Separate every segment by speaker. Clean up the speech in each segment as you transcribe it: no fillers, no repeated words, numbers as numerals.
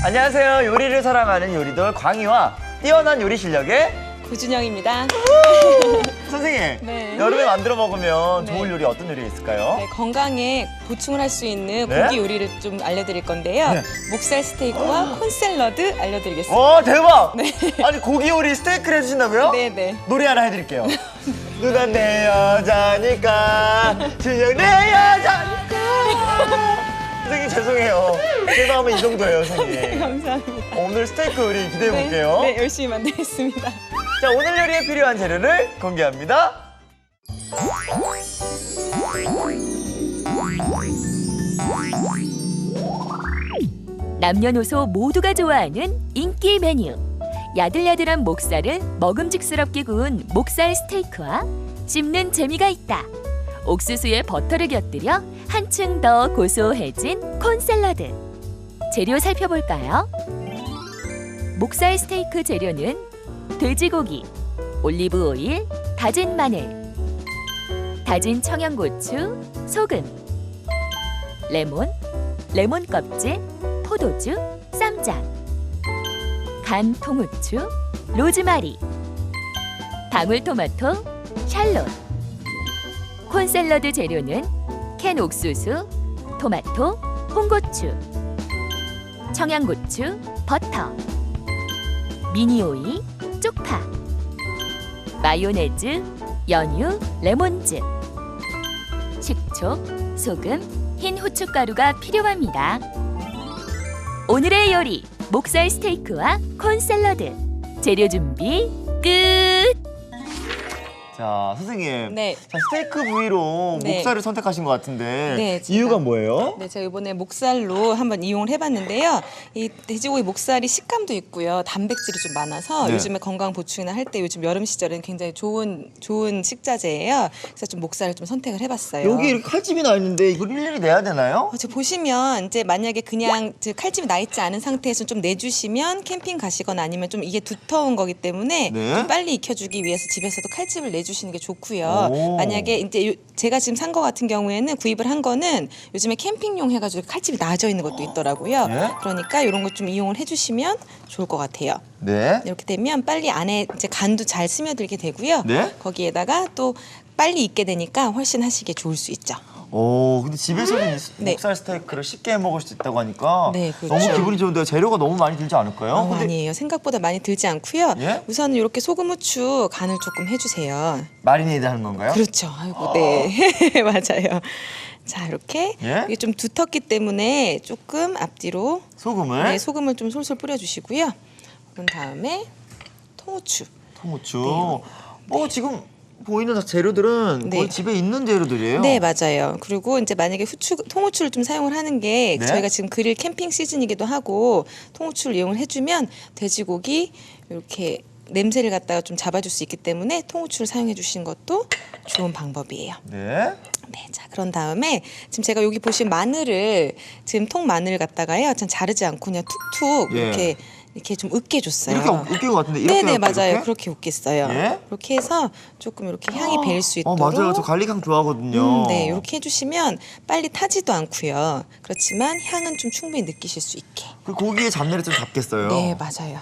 Speaker 1: 안녕하세요. 요리를 사랑하는 요리돌 광희와 뛰어난 요리 실력의
Speaker 2: 구준영입니다.
Speaker 1: 선생님,
Speaker 2: 네.
Speaker 1: 여름에 만들어 먹으면
Speaker 2: 네.
Speaker 1: 좋을 요리 어떤 요리 있을까요?
Speaker 2: 네, 건강에 보충을 할 수 있는
Speaker 1: 네?
Speaker 2: 고기 요리를 좀 알려드릴 건데요.
Speaker 1: 네.
Speaker 2: 목살 스테이크와 콘샐러드 알려드리겠습니다.
Speaker 1: 와, 대박!
Speaker 2: 네.
Speaker 1: 아니, 고기 요리 스테이크를 해주신다고요?
Speaker 2: 네네.
Speaker 1: 노래 하나 해드릴게요. 누가 내 여자니까, 진영 내 여자니까. 선생님, 죄송해요. 제 마음은 이 정도예요, 선생님.
Speaker 2: 네, 감사합니다.
Speaker 1: 오늘 스테이크 요리 기대해 볼게요.
Speaker 2: 네, 열심히 만들겠습니다.
Speaker 1: 자, 오늘 요리에 필요한 재료를 공개합니다.
Speaker 3: 남녀노소 모두가 좋아하는 인기 메뉴. 야들야들한 목살을 먹음직스럽게 구운 목살 스테이크와 씹는 재미가 있다. 옥수수에 버터를 곁들여 한층 더 고소해진 콘샐러드. 재료 살펴볼까요? 목살 스테이크 재료는 돼지고기, 올리브 오일, 다진 마늘, 다진 청양고추, 소금, 레몬, 레몬 껍질, 포도주, 쌈장, 간 통후추, 로즈마리, 방울토마토, 샬롯. 콘샐러드 재료는 캔 옥수수, 토마토, 홍고추, 청양고추, 버터, 미니오이, 쪽파, 마요네즈, 연유, 레몬즙, 식초, 소금, 흰 후춧가루가 필요합니다. 오늘의 요리, 목살 스테이크와 콘샐러드. 재료 준비 끝!
Speaker 1: 자, 선생님.
Speaker 2: 네.
Speaker 1: 자, 스테이크 부위로
Speaker 2: 네.
Speaker 1: 목살을 선택하신 것 같은데
Speaker 2: 네, 제가-
Speaker 1: 이유가 뭐예요?
Speaker 2: 네, 제가 이번에 목살로 한번 이용을 해봤는데요. 이 돼지고기 목살이 식감도 있고요. 단백질이 좀 많아서
Speaker 1: 네.
Speaker 2: 요즘에 건강 보충이나 할 때 요즘 여름 시절에는 굉장히 좋은 식자재예요. 그래서 좀 목살을 좀 선택을 해봤어요.
Speaker 1: 여기 이렇게 칼집이 나 있는데 이걸 일일이 내야 되나요?
Speaker 2: 지금 보시면 이제 만약에 그냥 칼집이 나 있지 않은 상태에서 좀 내주시면 캠핑 가시거나 아니면 좀 이게 두터운 거기 때문에
Speaker 1: 네.
Speaker 2: 좀 빨리 익혀주기 위해서 집에서도 칼집을 내주시는 게 좋고요.
Speaker 1: 오.
Speaker 2: 만약에 이제 제가 지금 산 거 같은 경우에는 구입을 한 거는 요즘에 캠핑용 해가지고 칼집이 나져 있는 것도 있더라고요.
Speaker 1: 네.
Speaker 2: 그러니까 이런 것 좀 이용을 해주시면 좋을 것 같아요.
Speaker 1: 네.
Speaker 2: 이렇게 되면 빨리 안에 이제 간도 잘 스며들게 되고요.
Speaker 1: 네.
Speaker 2: 거기에다가 또 빨리 익게 되니까 훨씬 하시기에 좋을 수 있죠.
Speaker 1: 오, 근데 집에서는 이
Speaker 2: 네.
Speaker 1: 목살 스테이크를 쉽게 해 먹을 수 있다고 하니까
Speaker 2: 네, 그렇죠.
Speaker 1: 너무 기분이 좋은데요. 재료가 너무 많이 들지 않을까요? 근데
Speaker 2: 아니에요. 생각보다 많이 들지 않고요.
Speaker 1: 예?
Speaker 2: 우선은 이렇게 소금, 후추 간을 조금 해주세요.
Speaker 1: 마리네이드 하는 건가요?
Speaker 2: 그렇죠. 아이고, 네. 맞아요. 자, 이렇게
Speaker 1: 예?
Speaker 2: 이게 좀 두텁기 때문에 조금 앞뒤로
Speaker 1: 소금을,
Speaker 2: 네, 소금을 좀 솔솔 뿌려주시고요. 그런 다음에 통후추.
Speaker 1: 통후추. 지금 보이는 재료들은
Speaker 2: 네.
Speaker 1: 거의 집에 있는 재료들이에요.
Speaker 2: 네, 맞아요. 그리고 이제 만약에 통후추를 좀 사용을 하는 게
Speaker 1: 네.
Speaker 2: 저희가 지금 그릴 캠핑 시즌이기도 하고 통후추를 이용을 해주면 돼지고기 이렇게 냄새를 갖다가 좀 잡아줄 수 있기 때문에 통후추를 사용해 주시는 것도 좋은 방법이에요.
Speaker 1: 네.
Speaker 2: 네, 자 그런 다음에 지금 제가 여기 보신 마늘을 지금 통 마늘 갖다가요, 참 자르지 않고 그냥 툭툭
Speaker 1: 예.
Speaker 2: 이렇게 좀 으깨 줬어요.
Speaker 1: 이렇게 웃긴 것 같은데 이렇게
Speaker 2: 네네
Speaker 1: 할까요,
Speaker 2: 맞아요.
Speaker 1: 이렇게?
Speaker 2: 그렇게 으깼어요.
Speaker 1: 예?
Speaker 2: 그렇게 해서 조금 이렇게 향이 배일 수 있도록.
Speaker 1: 맞아요. 저 갈릭향 좋아하거든요.
Speaker 2: 네, 이렇게 해주시면 빨리 타지도 않고요. 그렇지만 향은 좀 충분히 느끼실 수 있게.
Speaker 1: 그 고기의 잡내를 좀 잡겠어요.
Speaker 2: 네, 맞아요.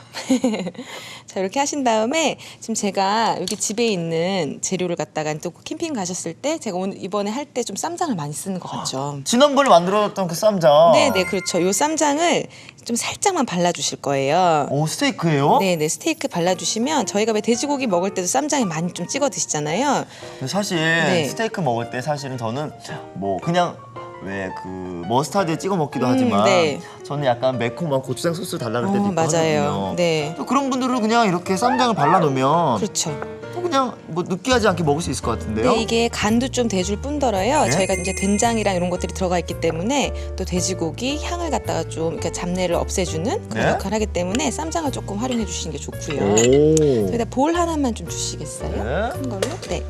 Speaker 2: 자, 이렇게 하신 다음에 지금 제가 여기 집에 있는 재료를 갖다가 또 캠핑 가셨을 때 제가 오늘 이번에 할 때 좀 쌈장을 많이 쓰는 것 같죠.
Speaker 1: 지난번에 만들었던 그 쌈장.
Speaker 2: 네, 네, 그렇죠. 요 쌈장을 좀 살짝만 발라주실 거예요.
Speaker 1: 오, 스테이크예요?
Speaker 2: 네, 네, 스테이크 발라주시면 저희가 왜 돼지고기 먹을 때도 쌈장에 많이 좀 찍어 드시잖아요.
Speaker 1: 근데 사실
Speaker 2: 네.
Speaker 1: 스테이크 먹을 때 사실은 저는 뭐 그냥 왜 그 머스타드에 찍어 먹기도 하지만
Speaker 2: 네.
Speaker 1: 저는 약간 매콤한 고추장 소스 달라는 때도 있고
Speaker 2: 맞아요.
Speaker 1: 하거든요.
Speaker 2: 네,
Speaker 1: 또 그런 분들은 그냥 이렇게 쌈장을 발라놓으면
Speaker 2: 그렇죠.
Speaker 1: 또 그냥 뭐 느끼하지 않게 먹을 수 있을 것 같은데요.
Speaker 2: 네, 이게 간도 좀 대줄 뿐더러요.
Speaker 1: 네?
Speaker 2: 저희가 이제 된장이랑 이런 것들이 들어가 있기 때문에 또 돼지고기 향을 갖다가 좀 그러니까 잡내를 없애주는 그런
Speaker 1: 네?
Speaker 2: 역할을 하기 때문에 쌈장을 조금 활용해 주시는 게 좋고요.
Speaker 1: 오.
Speaker 2: 여기다 볼 하나만 좀 주시겠어요?
Speaker 1: 네.
Speaker 2: 큰 걸로? 네.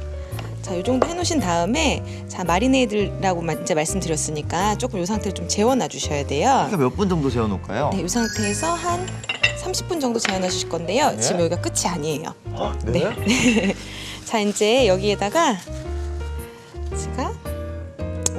Speaker 2: 자, 이 정도 해놓으신 다음에 자 마리네이드라고 이제 말씀드렸으니까 조금 이 상태로 좀 재워놔 주셔야 돼요.
Speaker 1: 이게 몇 분 정도 재워놓을까요?
Speaker 2: 네, 이 상태에서 한 30분 정도 재워놔 주실 건데요.
Speaker 1: 네.
Speaker 2: 지금 여기가 끝이 아니에요.
Speaker 1: 네.
Speaker 2: 자, 이제 여기에다가 제가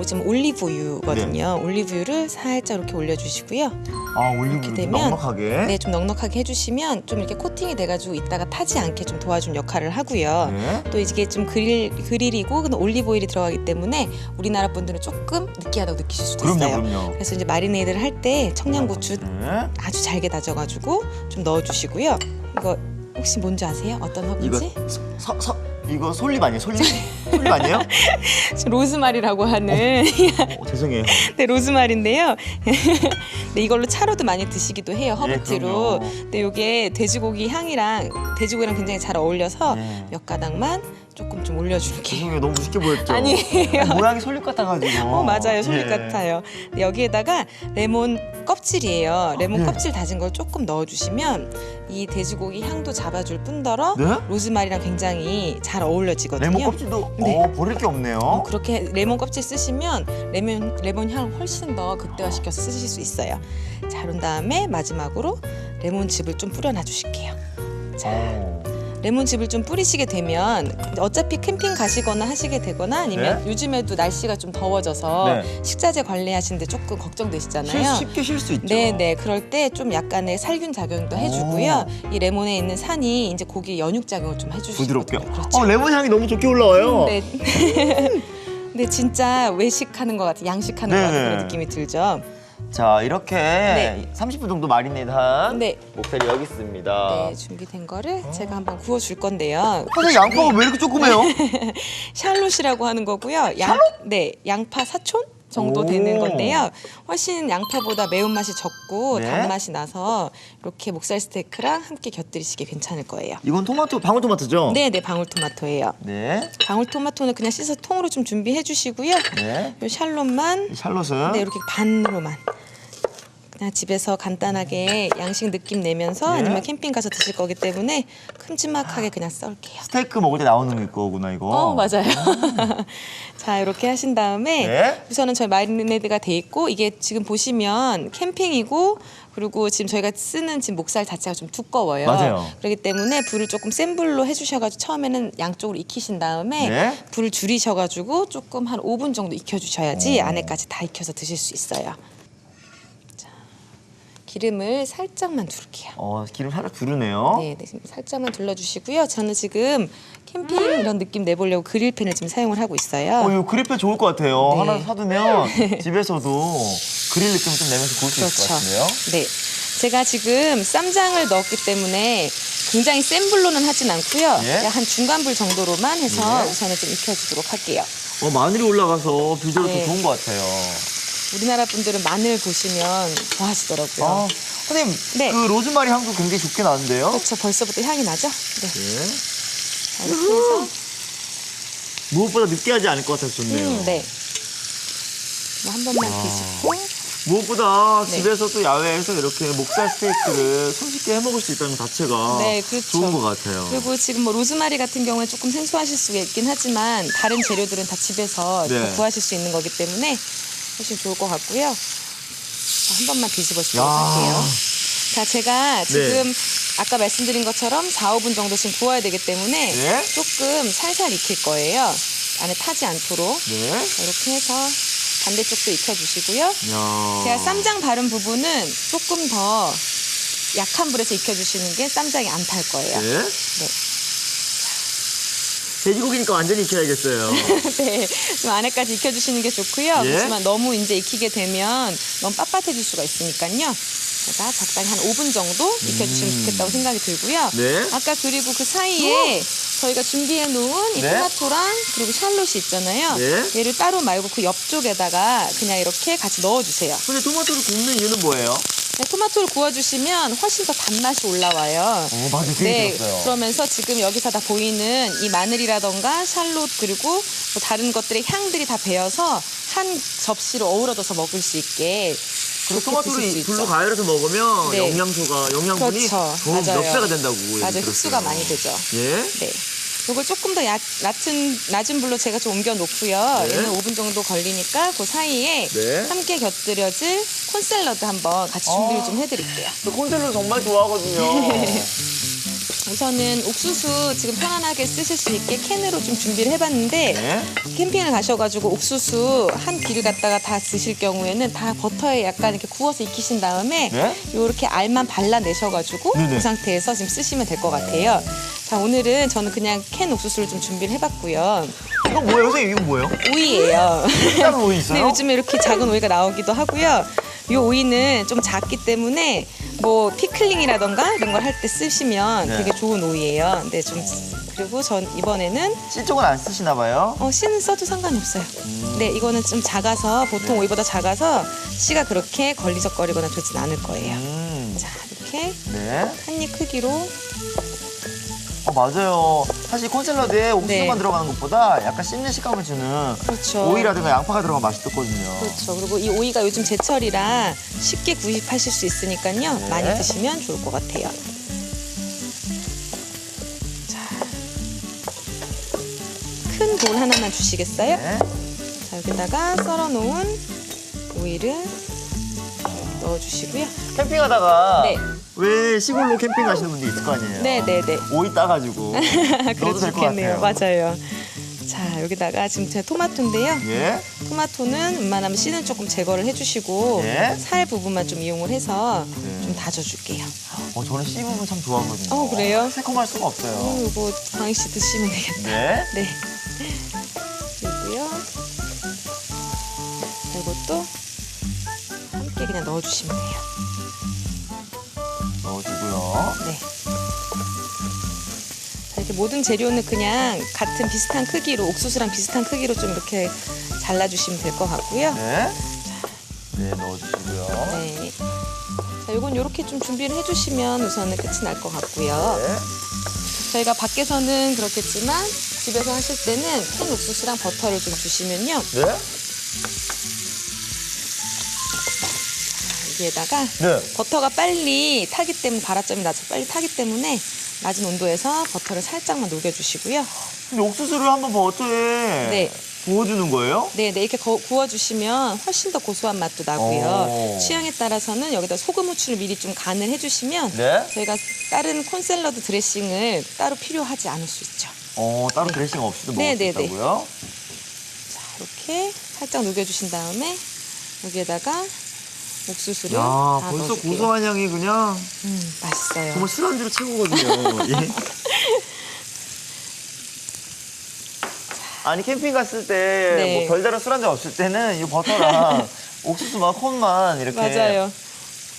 Speaker 2: 가보자면 올리브유거든요. 올리브유를 살짝 이렇게 올려주시고요.
Speaker 1: 아, 올리브유 좀
Speaker 2: 되면
Speaker 1: 넉넉하게.
Speaker 2: 네, 좀 넉넉하게 해주시면 좀 이렇게 코팅이 돼가지고 이따가 타지 않게 좀 도와준 역할을 하고요.
Speaker 1: 네.
Speaker 2: 또 이게 좀 그릴이고 근데 올리브 오일이 들어가기 때문에 우리나라 분들은 조금 느끼하다고 느끼실 수도 있어요.
Speaker 1: 그럼요.
Speaker 2: 그래서 이제 마리네이드를 할 때 청양고추
Speaker 1: 네.
Speaker 2: 아주 잘게 다져가지고 좀 넣어주시고요. 이거 혹시 뭔지 아세요? 어떤
Speaker 1: 이거
Speaker 2: 허브인지?
Speaker 1: 이거 솔잎 아니에요? 솔잎 아니에요?
Speaker 2: 로즈마리라고 하는
Speaker 1: 죄송해요.
Speaker 2: 네, 로즈마리인데요. 네, 이걸로 차로도 많이 드시기도 해요. 허브티로.
Speaker 1: 그럼요.
Speaker 2: 근데 이게 돼지고기랑 굉장히 잘 어울려서
Speaker 1: 네.
Speaker 2: 몇 가닥만 조금 좀 올려줄게요.
Speaker 1: 죄송해요. 너무 무식해 보였죠?
Speaker 2: 아니에요.
Speaker 1: 모양이 솔잎 같아가지고.
Speaker 2: 맞아요. 솔잎
Speaker 1: 예.
Speaker 2: 같아요. 근데 여기에다가 레몬 껍질이에요. 레몬
Speaker 1: 네.
Speaker 2: 껍질 다진 걸 조금 넣어주시면 이 돼지고기 향도 잡아줄 뿐더러
Speaker 1: 네?
Speaker 2: 로즈마리랑 굉장히 잘 어울려지거든요.
Speaker 1: 레몬 껍질도
Speaker 2: 네.
Speaker 1: 버릴 게 없네요.
Speaker 2: 그렇게 레몬 껍질 쓰시면 레몬 향을 훨씬 더 극대화시켜서 쓰실 수 있어요. 자, 그런 다음에 마지막으로 레몬즙을 좀 뿌려놔 주실게요. 레몬즙을 좀 뿌리시게 되면 어차피 캠핑 가시거나 하시게 되거나 아니면
Speaker 1: 네?
Speaker 2: 요즘에도 날씨가 좀 더워져서
Speaker 1: 네.
Speaker 2: 식자재 관리하시는데 조금 걱정되시잖아요.
Speaker 1: 쉽게 쉴 수 있죠.
Speaker 2: 네네, 그럴 때 좀 약간의 살균 작용도 해주고요. 이 레몬에 있는 산이 이제 고기에 연육 작용을 좀
Speaker 1: 부드럽게.
Speaker 2: 해주시거든요. 그렇죠.
Speaker 1: 레몬 향이 너무 좋게 올라와요.
Speaker 2: 네. 근데 진짜 외식하는 것 같은, 양식하는 것 같은
Speaker 1: 네네.
Speaker 2: 그런 느낌이 들죠.
Speaker 1: 자, 이렇게
Speaker 2: 네.
Speaker 1: 30분 정도 마리네이드한
Speaker 2: 네.
Speaker 1: 목살이 여기 있습니다.
Speaker 2: 네, 준비된 거를 제가 한번 구워줄 건데요.
Speaker 1: 선생님, 양파가 왜 이렇게 조그매요?
Speaker 2: 샬롯이라고 하는 거고요. 네, 양파 사촌 정도
Speaker 1: 오.
Speaker 2: 되는 건데요. 훨씬 양파보다 매운맛이 적고
Speaker 1: 네.
Speaker 2: 단맛이 나서 이렇게 목살 스테이크랑 함께 곁들이시기 괜찮을 거예요.
Speaker 1: 이건 방울토마토죠?
Speaker 2: 네, 방울토마토예요.
Speaker 1: 네.
Speaker 2: 방울토마토는 그냥 씻어서 통으로 좀 준비해 주시고요.
Speaker 1: 네.
Speaker 2: 이 샬롯만
Speaker 1: 이 샬롯은
Speaker 2: 네, 이렇게 반으로만 그냥 집에서 간단하게 양식 느낌 내면서
Speaker 1: 네.
Speaker 2: 아니면 캠핑 가서 드실 거기 때문에 큼지막하게 그냥 썰게요.
Speaker 1: 스테이크 먹을 때 나오는 거구나, 이거.
Speaker 2: 맞아요. 자, 이렇게 하신 다음에
Speaker 1: 네.
Speaker 2: 우선은 저희 마리네이드가 돼 있고 이게 지금 보시면 캠핑이고 그리고 지금 저희가 쓰는 지금 목살 자체가 좀 두꺼워요.
Speaker 1: 맞아요.
Speaker 2: 그렇기 때문에 불을 조금 센 불로 해주셔가지고 처음에는 양쪽으로 익히신 다음에
Speaker 1: 네.
Speaker 2: 불을 줄이셔가지고 조금 한 5분 정도 익혀주셔야지 안에까지 다 익혀서 드실 수 있어요. 자, 기름을 살짝만 두를게요.
Speaker 1: 기름 살짝 두르네요.
Speaker 2: 네, 지금 살짝만 둘러주시고요. 저는 지금 캠핑 이런 느낌 내보려고 그릴팬을 지금 사용을 하고 있어요.
Speaker 1: 이거 그릴팬 좋을 것 같아요.
Speaker 2: 네.
Speaker 1: 하나 사두면 집에서도 그릴 느낌 좀 내면서 구울 수 있을 것 같은데요.
Speaker 2: 네. 제가 지금 쌈장을 넣었기 때문에 굉장히 센 불로는 하진 않고요.
Speaker 1: 예.
Speaker 2: 한 중간 불 정도로만 해서
Speaker 1: 예.
Speaker 2: 우선은 좀 익혀주도록 할게요.
Speaker 1: 마늘이 올라가서 비주얼이
Speaker 2: 네.
Speaker 1: 더 좋은 것 같아요.
Speaker 2: 우리나라 분들은 마늘 보시면 좋아하시더라고요.
Speaker 1: 선생님,
Speaker 2: 네.
Speaker 1: 그 로즈마리 향도 굉장히 좋게 나는데요?
Speaker 2: 그렇죠. 벌써부터 향이 나죠? 네.
Speaker 1: 네.
Speaker 2: 자, 이렇게 해서
Speaker 1: 무엇보다 느끼하지 않을 것 같아서 좋네요.
Speaker 2: 네. 한 번만 뒤집고
Speaker 1: 무엇보다
Speaker 2: 네.
Speaker 1: 집에서 또 야외에서 이렇게 목살 스테이크를 손쉽게 해먹을 수 있다는 것 자체가
Speaker 2: 네, 그렇죠.
Speaker 1: 좋은 것 같아요.
Speaker 2: 그리고 지금 뭐 로즈마리 같은 경우는 조금 생소하실 수 있긴 하지만 다른 재료들은 다 집에서
Speaker 1: 네.
Speaker 2: 다 구하실 수 있는 거기 때문에 훨씬 좋을 것 같고요. 자, 한 번만 뒤집어주도록
Speaker 1: 야.
Speaker 2: 할게요. 자, 제가 지금 아까 말씀드린 것처럼 4, 5분 정도 지금 구워야 되기 때문에
Speaker 1: 네.
Speaker 2: 조금 살살 익힐 거예요. 안에 타지 않도록.
Speaker 1: 네.
Speaker 2: 자, 이렇게 해서 반대쪽도 익혀주시고요.
Speaker 1: 야.
Speaker 2: 제가 쌈장 바른 부분은 조금 더 약한 불에서 익혀주시는 게 쌈장이 안 탈 거예요.
Speaker 1: 네.
Speaker 2: 네.
Speaker 1: 돼지고기니까 완전히 익혀야겠어요.
Speaker 2: 네, 좀 안에까지 익혀주시는 게 좋고요.
Speaker 1: 예.
Speaker 2: 그렇지만 너무 이제 익히게 되면 너무 빳빳해질 수가 있으니까요. 제가 적당히 한 5분 정도 익혀주시면 좋겠다고 생각이 들고요.
Speaker 1: 네.
Speaker 2: 아까 그리고 그 사이에 저희가 준비해 놓은 이
Speaker 1: 네.
Speaker 2: 토마토랑 그리고 샬롯이 있잖아요.
Speaker 1: 네.
Speaker 2: 얘를 따로 말고 그 옆쪽에다가 그냥 이렇게 같이 넣어주세요.
Speaker 1: 근데 토마토를 굽는 이유는 뭐예요?
Speaker 2: 네, 토마토를 구워주시면 훨씬 더 단맛이 올라와요.
Speaker 1: 맞아, 그 얘기 들었어요.
Speaker 2: 그러면서 지금 여기서 다 보이는 이 마늘이라던가 샬롯 그리고 뭐 다른 것들의 향들이 다 배어서 한 접시로 어우러져서 먹을 수 있게
Speaker 1: 그리고
Speaker 2: 그렇게 드실 수
Speaker 1: 토마토를
Speaker 2: 있죠.
Speaker 1: 불로 가열해서 먹으면
Speaker 2: 네.
Speaker 1: 영양분이
Speaker 2: 그렇죠.
Speaker 1: 더 몇
Speaker 2: 맞아요.
Speaker 1: 배가 된다고 얘기
Speaker 2: 맞아요.
Speaker 1: 들었어요.
Speaker 2: 흡수가 많이 되죠.
Speaker 1: 예.
Speaker 2: 네. 이걸 조금 더 낮은 불로 제가 좀 옮겨 놓고요.
Speaker 1: 네.
Speaker 2: 얘는 5분 정도 걸리니까 그 사이에
Speaker 1: 네.
Speaker 2: 함께 곁들여질 콘샐러드 한번 같이 준비를 좀 해드릴게요.
Speaker 1: 저 콘샐러드 정말 좋아하거든요.
Speaker 2: 우선은 옥수수 지금 편안하게 쓰실 수 있게 캔으로 좀 준비를 해봤는데
Speaker 1: 네.
Speaker 2: 캠핑을 가셔가지고 옥수수 한 비를 갖다가 다 드실 경우에는 다 버터에 약간 이렇게 구워서 익히신 다음에
Speaker 1: 네.
Speaker 2: 요렇게 알만 발라내셔가지고
Speaker 1: 네네.
Speaker 2: 그 상태에서 지금 쓰시면 될 것 같아요. 자, 오늘은 저는 그냥 캔 옥수수를 좀 준비를 해봤고요.
Speaker 1: 이거 뭐예요, 선생님? 이거 뭐예요?
Speaker 2: 오이예요.
Speaker 1: 작은 오이
Speaker 2: 근데
Speaker 1: 있어요?
Speaker 2: 요즘에 이렇게 작은 오이가 나오기도 하고요. 이 오이는 좀 작기 때문에 뭐 피클링이라던가 이런 걸 할 때 쓰시면
Speaker 1: 네.
Speaker 2: 되게 좋은 오이예요. 근데 좀 그리고 전 이번에는
Speaker 1: 씨 쪽은 안 쓰시나 봐요.
Speaker 2: 씨는 써도 상관이 없어요. 네, 이거는 좀 작아서 보통 오이보다 작아서 씨가 그렇게 걸리적거리거나 그러진 않을 거예요. 자, 이렇게
Speaker 1: 네.
Speaker 2: 한 입 크기로
Speaker 1: 맞아요. 사실 콘샐러드에 옥수수만
Speaker 2: 네.
Speaker 1: 들어가는 것보다 약간 씹는 식감을 주는
Speaker 2: 그렇죠.
Speaker 1: 오이라든가 양파가 들어가면 맛있거든요.
Speaker 2: 그렇죠. 그리고 이 오이가 요즘 제철이라 쉽게 구입하실 수 있으니까요.
Speaker 1: 네.
Speaker 2: 많이 드시면 좋을 것 같아요. 자, 큰 볼 하나만 주시겠어요?
Speaker 1: 네.
Speaker 2: 자, 여기다가 썰어놓은 오이를 넣어주시고요.
Speaker 1: 캠핑하다가
Speaker 2: 네.
Speaker 1: 왜 시골로 캠핑 가시는 분들 있을 거 아니에요?
Speaker 2: 네네네.
Speaker 1: 오이 따가지고 넣어도
Speaker 2: 그래도
Speaker 1: 될 것
Speaker 2: 좋겠네요.
Speaker 1: 같아요.
Speaker 2: 맞아요. 자, 여기다가 지금 제 토마토인데요.
Speaker 1: 예.
Speaker 2: 토마토는 웬만하면 씨는 조금 제거를 해주시고
Speaker 1: 예.
Speaker 2: 살 부분만 좀 이용을 해서
Speaker 1: 네.
Speaker 2: 좀 다져줄게요.
Speaker 1: 저는 씨 부분 참 좋아하거든요.
Speaker 2: 그래요?
Speaker 1: 새콤할 수가 없어요.
Speaker 2: 이거 광희 씨 드시면 되겠다.
Speaker 1: 네.
Speaker 2: 네. 그리고요. 이것도 함께 그냥 넣어주시면 돼요.
Speaker 1: 넣어주고요.
Speaker 2: 네. 자, 이렇게 모든 재료는 그냥 같은 비슷한 크기로 옥수수랑 비슷한 크기로 좀 이렇게 잘라주시면 될 것 같고요.
Speaker 1: 네. 네, 넣어주시고요.
Speaker 2: 네. 자, 이건 이렇게 좀 준비를 해주시면 우선은 끝이 날 것 같고요.
Speaker 1: 네.
Speaker 2: 저희가 밖에서는 그렇겠지만 집에서 하실 때는 캔 옥수수랑 버터를 좀 주시면요.
Speaker 1: 네.
Speaker 2: 여기에다가
Speaker 1: 네.
Speaker 2: 버터가 빨리 타기 때문에 발화점이 낮아서 빨리 타기 때문에 낮은 온도에서 버터를 살짝만 녹여주시고요.
Speaker 1: 근데 옥수수를 한번 버터에
Speaker 2: 네.
Speaker 1: 구워주는 거예요?
Speaker 2: 네, 이렇게 구워주시면 훨씬 더 고소한 맛도 나고요.
Speaker 1: 오.
Speaker 2: 취향에 따라서는 여기다 소금 후추를 미리 좀 간을 해주시면
Speaker 1: 네.
Speaker 2: 저희가 다른 콘샐러드 드레싱을 따로 필요하지 않을 수 있죠.
Speaker 1: 다른 드레싱 없이도 먹을
Speaker 2: 네,
Speaker 1: 수
Speaker 2: 네,
Speaker 1: 있다고요?
Speaker 2: 자, 이렇게 살짝 녹여주신 다음에 여기에다가 옥수수를
Speaker 1: 야,
Speaker 2: 다
Speaker 1: 벌써
Speaker 2: 넣어줄게요.
Speaker 1: 고소한 향이 그냥
Speaker 2: 맛있어요.
Speaker 1: 정말 술안주로 최고거든요. 예. 아니 캠핑 갔을 때
Speaker 2: 네.
Speaker 1: 뭐 별다른 술안주 없을 때는 이 버터랑 옥수수만 콘만 이렇게
Speaker 2: 맞아요.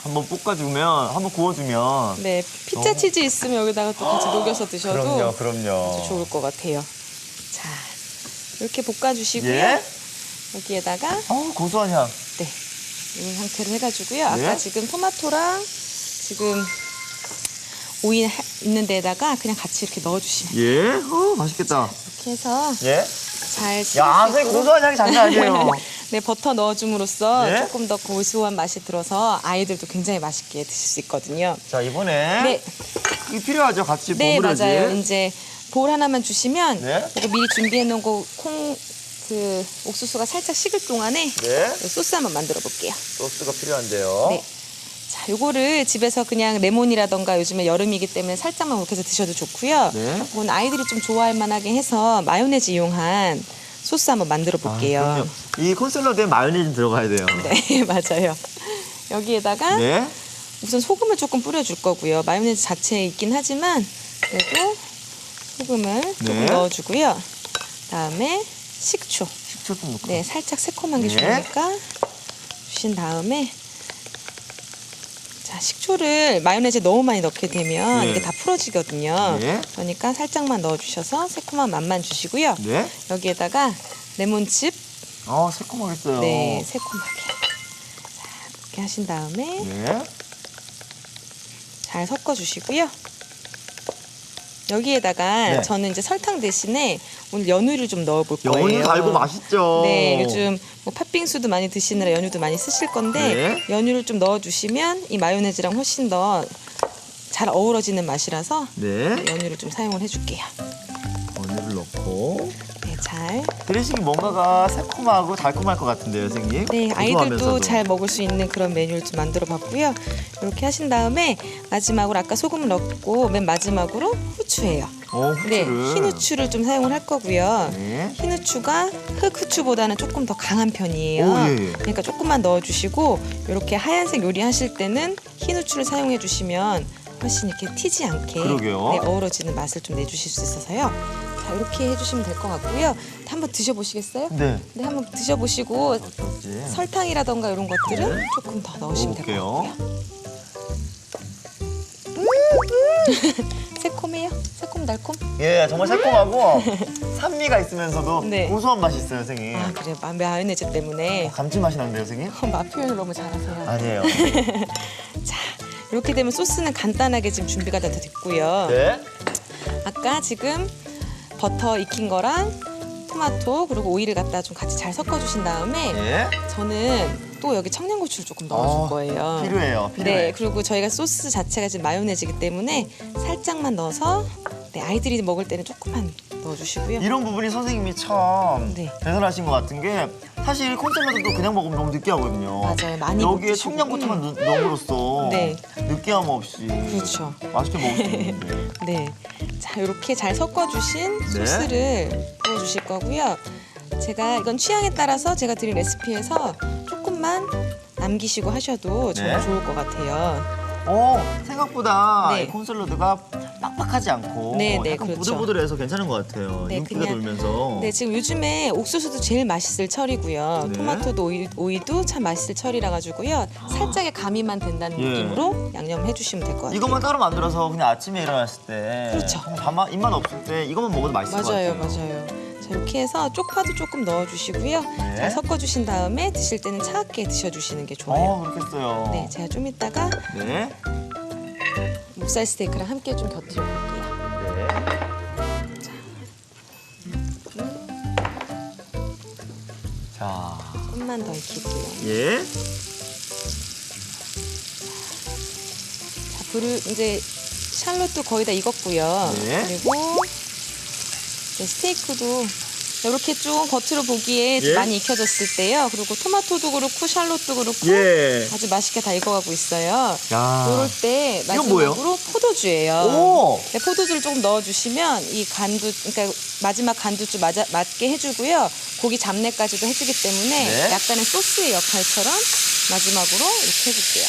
Speaker 1: 한번 볶아주면 한번 구워주면
Speaker 2: 네, 피자 치즈 있으면 여기다가 또 같이 녹여서 드셔도
Speaker 1: 그럼요.
Speaker 2: 아주 좋을 것 같아요. 자, 이렇게 볶아주시고요.
Speaker 1: 예.
Speaker 2: 여기에다가
Speaker 1: 고소한 향.
Speaker 2: 네, 이 상태로 해가지고요. 아까
Speaker 1: 예.
Speaker 2: 지금 토마토랑 지금 오이 있는 데다가 그냥 같이 이렇게 넣어주시면
Speaker 1: 예. 맛있겠다.
Speaker 2: 이렇게 해서
Speaker 1: 예.
Speaker 2: 잘
Speaker 1: 야,
Speaker 2: 식을
Speaker 1: 선생님 고소한 향이 장난 아니에요.
Speaker 2: 네, 버터 넣어줌으로써
Speaker 1: 예?
Speaker 2: 조금 더 고소한 맛이 들어서 아이들도 굉장히 맛있게 드실 수 있거든요.
Speaker 1: 자, 이번에
Speaker 2: 네,
Speaker 1: 이거 필요하죠. 같이
Speaker 2: 네
Speaker 1: 버무려야지.
Speaker 2: 맞아요. 이제 볼 하나만 주시면
Speaker 1: 네.
Speaker 2: 이거 미리 준비해 놓은 거 옥수수가 살짝 식을 동안에
Speaker 1: 네.
Speaker 2: 소스 한번 만들어 볼게요.
Speaker 1: 소스가 필요한데요.
Speaker 2: 네. 자, 요거를 집에서 그냥 레몬이라던가 요즘에 여름이기 때문에 살짝만 그렇게 해서 드셔도 좋고요.
Speaker 1: 네.
Speaker 2: 이건 아이들이 좀 좋아할 만하게 해서 마요네즈 이용한 소스 한번 만들어 볼게요.
Speaker 1: 그럼요. 이 콘샐러드에 마요네즈 들어가야 돼요.
Speaker 2: 네, 맞아요. 여기에다가
Speaker 1: 네.
Speaker 2: 우선 소금을 조금 뿌려줄 거고요. 마요네즈 자체에 있긴 하지만 그래도 소금을 조금
Speaker 1: 네.
Speaker 2: 넣어주고요. 그다음에 식초.
Speaker 1: 식초 좀 넣고.
Speaker 2: 네, 살짝 새콤한 게
Speaker 1: 네.
Speaker 2: 좋으니까 주신 다음에 자, 식초를 마요네즈에 너무 많이 넣게 되면
Speaker 1: 네.
Speaker 2: 이게 다 풀어지거든요.
Speaker 1: 네.
Speaker 2: 그러니까 살짝만 넣어주셔서 새콤한 맛만 주시고요.
Speaker 1: 네.
Speaker 2: 여기에다가 레몬즙,
Speaker 1: 새콤하겠어요.
Speaker 2: 네, 새콤하게. 자, 이렇게 하신 다음에
Speaker 1: 네.
Speaker 2: 잘 섞어주시고요. 여기에다가
Speaker 1: 네.
Speaker 2: 저는 이제 설탕 대신에 오늘 연유를 좀 넣어볼 거예요.
Speaker 1: 연유 달고 맛있죠.
Speaker 2: 네, 요즘 뭐 팥빙수도 많이 드시느라 연유도 많이 쓰실 건데
Speaker 1: 네.
Speaker 2: 연유를 좀 넣어주시면 이 마요네즈랑 훨씬 더 잘 어우러지는 맛이라서
Speaker 1: 네.
Speaker 2: 연유를 좀 사용을 해줄게요.
Speaker 1: 연유를 넣고.
Speaker 2: 네, 잘 잘.
Speaker 1: 드레싱이 뭔가가 새콤하고 달콤할 것 같은데요, 선생님.
Speaker 2: 네, 아이들도
Speaker 1: 고소하면서도.
Speaker 2: 잘 먹을 수 있는 그런 메뉴를 좀 만들어 봤고요. 이렇게 하신 다음에 마지막으로 아까 소금을 넣고 맨 마지막으로 후추예요.
Speaker 1: 후추를.
Speaker 2: 네, 흰 후추를 좀 사용을 할 거고요.
Speaker 1: 네.
Speaker 2: 흰 후추가 흑 후추보다는 조금 더 강한 편이에요.
Speaker 1: 오, 예, 예.
Speaker 2: 그러니까 조금만 넣어주시고 이렇게 하얀색 요리하실 때는 흰 후추를 사용해 주시면 훨씬 이렇게 튀지 않게
Speaker 1: 그러게요.
Speaker 2: 네, 어우러지는 맛을 좀 내주실 수 있어서요. 자, 이렇게 해주시면 될 것 같고요. 한번 드셔보시겠어요?
Speaker 1: 네.
Speaker 2: 네, 한번 드셔보시고
Speaker 1: 어떨지.
Speaker 2: 설탕이라던가 이런 것들은
Speaker 1: 네.
Speaker 2: 조금 더 넣으시면 될 것
Speaker 1: 먹어볼게요.
Speaker 2: 같고요. 새콤해요? 새콤달콤?
Speaker 1: 예, 정말 새콤하고 산미가 있으면서도
Speaker 2: 네.
Speaker 1: 고소한 맛이 있어요, 선생님.
Speaker 2: 아, 그래요. 마요네즈 때문에
Speaker 1: 감칠맛이 나는데요, 선생님?
Speaker 2: 맛 표현을 너무 잘하세요.
Speaker 1: 아니에요.
Speaker 2: 자, 이렇게 되면 소스는 간단하게 지금 준비가 다 됐고요.
Speaker 1: 네.
Speaker 2: 아까 지금 버터 익힌 거랑 토마토 그리고 오이를 갖다 좀 같이 잘 섞어주신 다음에
Speaker 1: 예.
Speaker 2: 저는 또 여기 청양고추를 조금 넣어줄 거예요.
Speaker 1: 필요해요. 필요해.
Speaker 2: 네, 그리고 저희가 소스 자체가 지금 마요네즈이기 때문에 살짝만 넣어서 네, 아이들이 먹을 때는 조금만 넣어주시고요.
Speaker 1: 이런 부분이 선생님이 참
Speaker 2: 네.
Speaker 1: 대단하신 것 같은 게 사실 콘샐러드도 그냥 먹으면 너무 느끼하거든요.
Speaker 2: 맞아요. 많이 못
Speaker 1: 여기에
Speaker 2: 드시고.
Speaker 1: 청양고추만 넣음으로써
Speaker 2: 네.
Speaker 1: 느끼함 없이
Speaker 2: 그렇죠.
Speaker 1: 맛있게 먹을 수 있는데.
Speaker 2: 네, 자 이렇게 잘 섞어주신
Speaker 1: 네.
Speaker 2: 소스를 부어주실 거고요. 제가 이건 취향에 따라서 제가 드린 레시피에서 조금만 남기시고 하셔도 정말
Speaker 1: 네.
Speaker 2: 좋을 것 같아요.
Speaker 1: 생각보다
Speaker 2: 네.
Speaker 1: 이 콘샐러드가 빡빡하지 않고
Speaker 2: 네, 네,
Speaker 1: 약간
Speaker 2: 그렇죠.
Speaker 1: 보들보들해서 괜찮은 것 같아요.
Speaker 2: 네,
Speaker 1: 윤기가
Speaker 2: 그냥-
Speaker 1: 돌면서.
Speaker 2: 네, 지금 요즘에 옥수수도 제일 맛있을 철이고요.
Speaker 1: 네.
Speaker 2: 토마토도 오이도 참 맛있을 철이라 가지고요. 살짝의 가미만 된다는
Speaker 1: 예.
Speaker 2: 느낌으로 양념을 해주시면 될 것 같아요.
Speaker 1: 이것만 따로 만들어서 그냥 아침에 일어났을 때
Speaker 2: 그렇죠.
Speaker 1: 밥만 입맛 없을 때 이것만 먹어도 맛있을
Speaker 2: 맞아요,
Speaker 1: 것 같아요.
Speaker 2: 맞아요. 자, 이렇게 해서 쪽파도 조금 넣어주시고요.
Speaker 1: 네.
Speaker 2: 잘 섞어주신 다음에 드실 때는 차갑게 드셔주시는 게 좋아요.
Speaker 1: 그렇겠어요.
Speaker 2: 네, 제가 좀 이따가
Speaker 1: 네.
Speaker 2: 목살 스테이크랑 함께 좀 곁들여 볼게요.
Speaker 1: 자,
Speaker 2: 조금만 더 익히고요.
Speaker 1: 예.
Speaker 2: 자, 불을 이제 샬롯도 거의 다 익었고요.
Speaker 1: 네.
Speaker 2: 그리고 네, 스테이크도 이렇게 좀 겉으로 보기에
Speaker 1: 예.
Speaker 2: 많이 익혀졌을 때요. 그리고 토마토도 그렇고 샬롯도 그렇고
Speaker 1: 예.
Speaker 2: 아주 맛있게 다 익어가고 있어요.
Speaker 1: 야.
Speaker 2: 이럴 때
Speaker 1: 이건 뭐예요?
Speaker 2: 마지막으로 포도주예요.
Speaker 1: 오.
Speaker 2: 네, 포도주를 조금 넣어주시면 이 간도, 그러니까 마지막 간도 좀 맞게 해주고요. 고기 잡내까지도 해주기 때문에
Speaker 1: 네.
Speaker 2: 약간의 소스의 역할처럼 마지막으로 이렇게 해줄게요.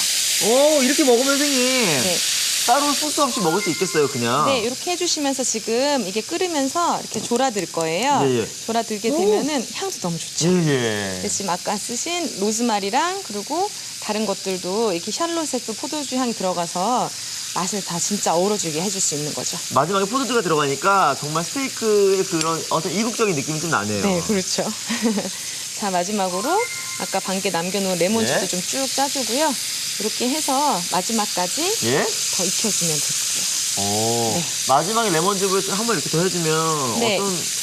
Speaker 1: 오, 이렇게 먹으면 선생님
Speaker 2: 네.
Speaker 1: 따로 소스 없이 먹을 수 있겠어요, 그냥.
Speaker 2: 네, 이렇게 해주시면서 지금 이게 끓으면서 이렇게 졸아들 거예요.
Speaker 1: 예, 예.
Speaker 2: 졸아들게 되면은 향도 너무 좋죠.
Speaker 1: 예.
Speaker 2: 근데 지금 아까 쓰신 로즈마리랑 그리고 다른 것들도 이렇게 샬롯에 또 포도주 향이 들어가서 맛을 다 진짜 어우러지게 해줄 수 있는 거죠.
Speaker 1: 마지막에 포도주가 들어가니까 정말 스테이크의 그런 어떤 이국적인 느낌이 좀 나네요.
Speaker 2: 네, 그렇죠. 자, 마지막으로 아까 반개 남겨놓은 레몬즙도
Speaker 1: 네.
Speaker 2: 좀 쭉 짜주고요. 이렇게 해서 마지막까지
Speaker 1: 예?
Speaker 2: 더 익혀주면 되고요.
Speaker 1: 오. 마지막에 레몬즙을 한번 이렇게 더 해주면
Speaker 2: 네.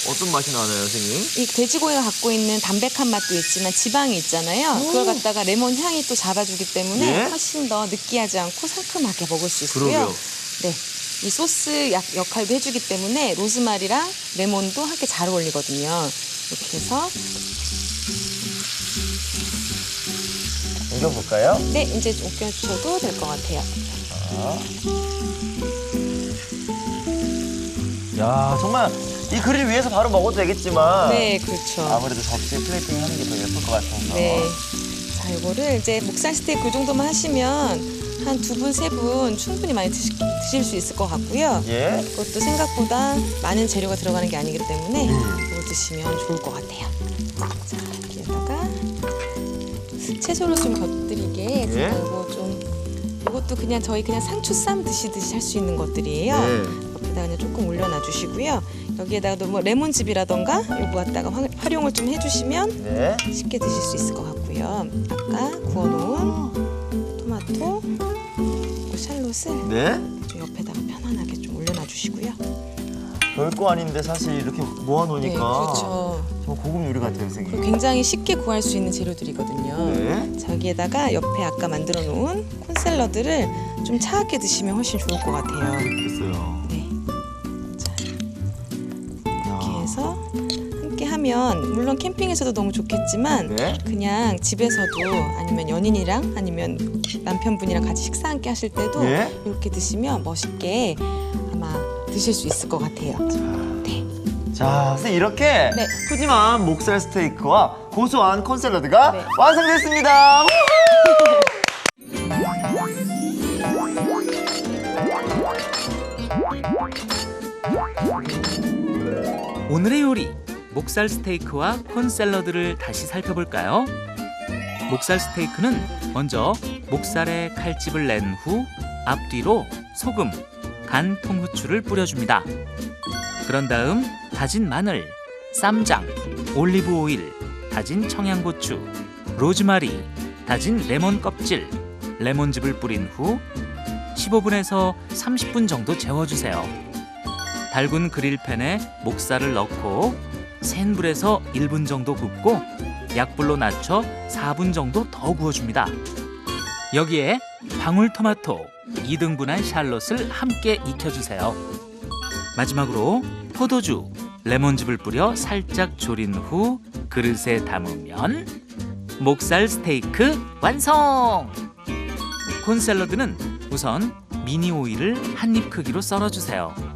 Speaker 1: 어떤 맛이 나나요, 선생님?
Speaker 2: 이 돼지고기가 갖고 있는 담백한 맛도 있지만 지방이 있잖아요. 그걸 갖다가 레몬 향이 또 잡아주기 때문에
Speaker 1: 네.
Speaker 2: 훨씬 더 느끼하지 않고 상큼하게 먹을 수 있고요.
Speaker 1: 그러게요.
Speaker 2: 네, 이 소스 역할도 해주기 때문에 로즈마리랑 레몬도 함께 잘 어울리거든요. 이렇게 해서
Speaker 1: 옮겨볼까요?
Speaker 2: 네, 이제 좀 옮겨주셔도 될 것 같아요.
Speaker 1: 야, 정말 이 그릴 위에서 바로 먹어도 되겠지만
Speaker 2: 네, 그렇죠.
Speaker 1: 아무래도 접시에 플레이팅 하는 게 더 예쁠 것 같아서.
Speaker 2: 네. 자, 이거를 이제 목살 스테이크 이 정도만 하시면 한 2분, 3분 충분히 많이 드실 수 있을 것 같고요.
Speaker 1: 예.
Speaker 2: 그것도 생각보다 많은 재료가 들어가는 게 아니기 때문에 이거 드시면 좋을 것 같아요. 자, 여기에다가 채소를 좀 곁들이게 제가 이것도 그냥 저희 그냥 상추쌈 드시듯이 할 수 있는 것들이에요.
Speaker 1: 네.
Speaker 2: 옆에다 그냥 조금 올려놔 주시고요. 여기에다가 뭐 레몬즙이라던가 요거 갖다가 활용을 좀 해주시면
Speaker 1: 네.
Speaker 2: 쉽게 드실 수 있을 것 같고요. 아까 구워놓은 토마토, 그리고 샬롯을
Speaker 1: 네.
Speaker 2: 좀 옆에다가 편안하게 좀 올려놔 주시고요.
Speaker 1: 별거 아닌데 사실 이렇게 모아놓으니까
Speaker 2: 네, 그렇죠.
Speaker 1: 정말 고급 요리 같아요, 선생님.
Speaker 2: 그리고 굉장히 쉽게 구할 수 있는 재료들이거든요.
Speaker 1: 네.
Speaker 2: 자, 여기에다가 옆에 아까 만들어 놓은 콘샐러드를 좀 차갑게 드시면 훨씬 좋을 것 같아요.
Speaker 1: 됐어요.
Speaker 2: 네. 자, 이렇게 해서 함께 하면 하면 물론 캠핑에서도 너무 좋겠지만
Speaker 1: 네.
Speaker 2: 그냥 집에서도 아니면 연인이랑 아니면 남편분이랑 같이 식사 함께 하실 때도
Speaker 1: 예.
Speaker 2: 이렇게 드시면 멋있게 아마 드실 수 있을 것 같아요. 네.
Speaker 1: 자, 선생님 이렇게
Speaker 2: 네.
Speaker 1: 푸짐한 목살 스테이크와 고소한 콘샐러드가
Speaker 2: 네.
Speaker 1: 완성됐습니다.
Speaker 4: 오늘의 요리 목살 스테이크와 콘 샐러드를 다시 살펴볼까요? 목살 스테이크는 먼저 목살에 칼집을 낸 후 앞뒤로 소금, 간 통후추를 뿌려줍니다. 그런 다음 다진 마늘, 쌈장, 올리브 오일, 다진 청양고추, 로즈마리, 다진 레몬 껍질, 레몬즙을 뿌린 후 15분에서 30분 정도 재워주세요. 달군 그릴팬에 목살을 넣고 센 불에서 1분 정도 굽고 약불로 낮춰 4분 정도 더 구워줍니다. 여기에 방울토마토, 2등분한 샬롯을 함께 익혀주세요. 마지막으로 포도주, 레몬즙을 뿌려 살짝 졸인 후 그릇에 담으면 목살 스테이크 완성! 콘 샐러드는 우선 미니 오이를 한 입 크기로 썰어주세요.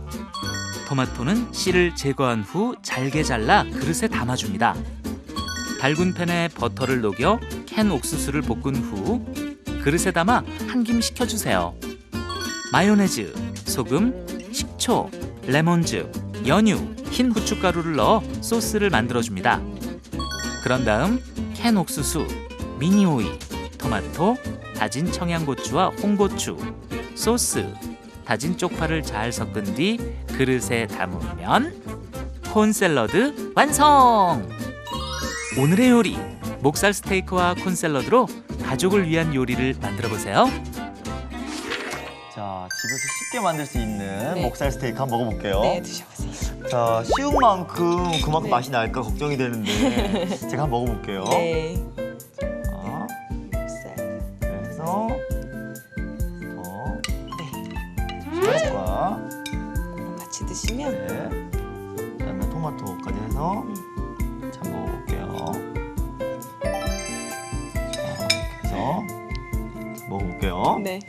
Speaker 4: 토마토는 씨를 제거한 후 잘게 잘라 그릇에 담아줍니다. 달군 팬에 버터를 녹여 캔 옥수수를 볶은 후 그릇에 담아 한 김 식혀주세요. 마요네즈, 소금, 식초, 레몬즙, 연유, 흰 후춧가루를 넣어 소스를 만들어줍니다. 그런 다음 캔 옥수수, 미니 오이, 토마토, 다진 청양고추와 홍고추, 소스, 다진 쪽파를 잘 섞은 뒤 그릇에 담으면 콘 샐러드 완성! 오늘의 요리 목살 스테이크와 콘 샐러드로 가족을 위한 요리를 만들어 보세요.
Speaker 1: 자, 집에서 쉽게 만들 수 있는
Speaker 2: 네.
Speaker 1: 목살 스테이크 한번 먹어볼게요.
Speaker 2: 네, 드셔보세요.
Speaker 1: 자, 쉬운 만큼 그만큼
Speaker 2: 네.
Speaker 1: 맛이 날까 걱정이 되는데 제가 한번 먹어볼게요.
Speaker 2: 네.
Speaker 1: 자,
Speaker 2: 목살.
Speaker 1: 그래서
Speaker 2: 네.
Speaker 1: 과
Speaker 2: 같이 드시면
Speaker 1: 네. 그다음에 토마토까지 해서 자, 먹어볼게요. 자, 이렇게 해서 먹어볼게요.
Speaker 2: 네.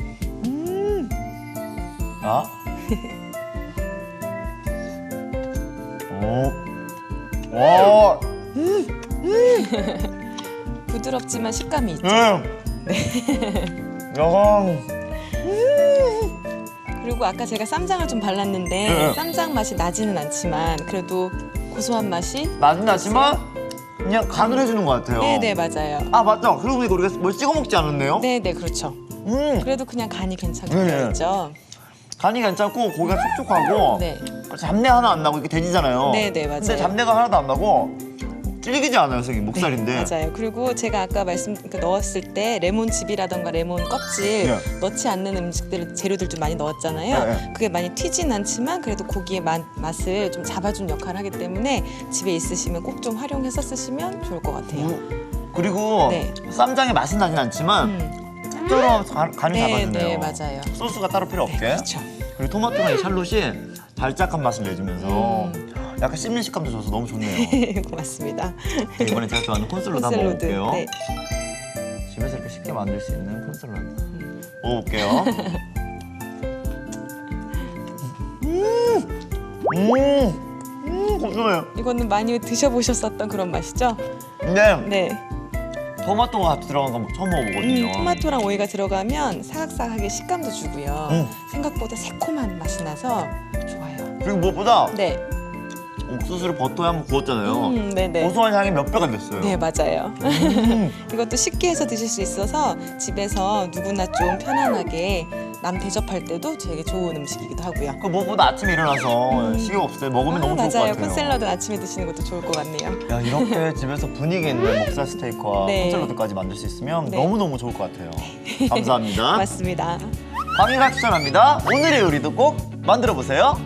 Speaker 1: 자. 오. 와.
Speaker 2: 부드럽지만 식감이 있죠.
Speaker 1: 야광.
Speaker 2: 그리고 아까 제가 쌈장을 좀 발랐는데
Speaker 1: 네.
Speaker 2: 쌈장 맛이 나지는 않지만 그래도 고소한 맛이
Speaker 1: 맛은 나지만 그냥 간을 해주는 것 같아요.
Speaker 2: 네네 맞아요.
Speaker 1: 아 맞다. 그러고 보니까 우리가 뭘 찍어 먹지 않았네요.
Speaker 2: 네네 그렇죠. 그래도 그냥 간이 괜찮게
Speaker 1: 네.
Speaker 2: 되어있죠.
Speaker 1: 간이 괜찮고 고기가 촉촉하고
Speaker 2: 네.
Speaker 1: 잡내 하나 안 나고 이게 돼지잖아요.
Speaker 2: 네네 맞아요.
Speaker 1: 근데 잡내가 하나도 안 나고 질기지 않아요, 선생님. 목살인데.
Speaker 2: 맞아요. 그리고 제가 아까 넣었을 때 레몬즙이라던가 레몬 껍질
Speaker 1: 네.
Speaker 2: 넣지 않는 음식들 재료들 좀 많이 넣었잖아요.
Speaker 1: 네.
Speaker 2: 그게 많이 튀진 않지만 그래도 고기의 맛을 좀 잡아준 역할을 하기 때문에 집에 있으시면 꼭 좀 활용해서 쓰시면 좋을 것 같아요.
Speaker 1: 그리고
Speaker 2: 네.
Speaker 1: 쌈장의 맛은 나진 않지만 짭조름 간이
Speaker 2: 네,
Speaker 1: 잡아주네요.
Speaker 2: 네 맞아요.
Speaker 1: 소스가 따로 필요 없게.
Speaker 2: 그렇죠.
Speaker 1: 그리고 토마토랑 이 샬롯이 달짝한 맛을 내주면서 약간 씹는 식감도 좋아서 너무 좋네요.
Speaker 2: 고맙습니다.
Speaker 1: 이번에 제가 좋아하는 콘샐러드 한번
Speaker 2: 콘샐러드.
Speaker 1: 먹어볼게요.
Speaker 2: 네.
Speaker 1: 집에서 이렇게 쉽게 만들 수 있는 콘샐러드 먹어볼게요. 고소해요.
Speaker 2: 이거는 많이 드셔보셨었던 그런 맛이죠?
Speaker 1: 근데
Speaker 2: 네.
Speaker 1: 토마토가 같이 들어간 거 처음 먹어보거든요.
Speaker 2: 토마토랑 오이가 들어가면 사각사각하게 식감도 주고요. 생각보다 새콤한 맛이 나서 좋아요.
Speaker 1: 그리고 무엇보다
Speaker 2: 네.
Speaker 1: 옥수수를 버터에 한번 구웠잖아요.
Speaker 2: 네네.
Speaker 1: 고소한 향이 몇 배가 됐어요.
Speaker 2: 네 맞아요. 이것도 쉽게 해서 드실 수 있어서 집에서 누구나 좀 편안하게 남 대접할 때도 되게 좋은 음식이기도 하고요.
Speaker 1: 그 무엇보다 아침에 일어나서 식욕 없을 때 먹으면 너무 좋을 것
Speaker 2: 맞아요.
Speaker 1: 같아요.
Speaker 2: 콘샐러드 아침에 드시는 것도 좋을 것 같네요.
Speaker 1: 야, 이렇게 집에서 분위기 있는 목살 스테이크와
Speaker 2: 네.
Speaker 1: 콘샐러드까지 만들 수 있으면
Speaker 2: 네.
Speaker 1: 너무너무 좋을 것 같아요. 감사합니다.
Speaker 2: 맞습니다.
Speaker 1: 강희가 추천합니다. 오늘의 요리도 꼭 만들어 보세요.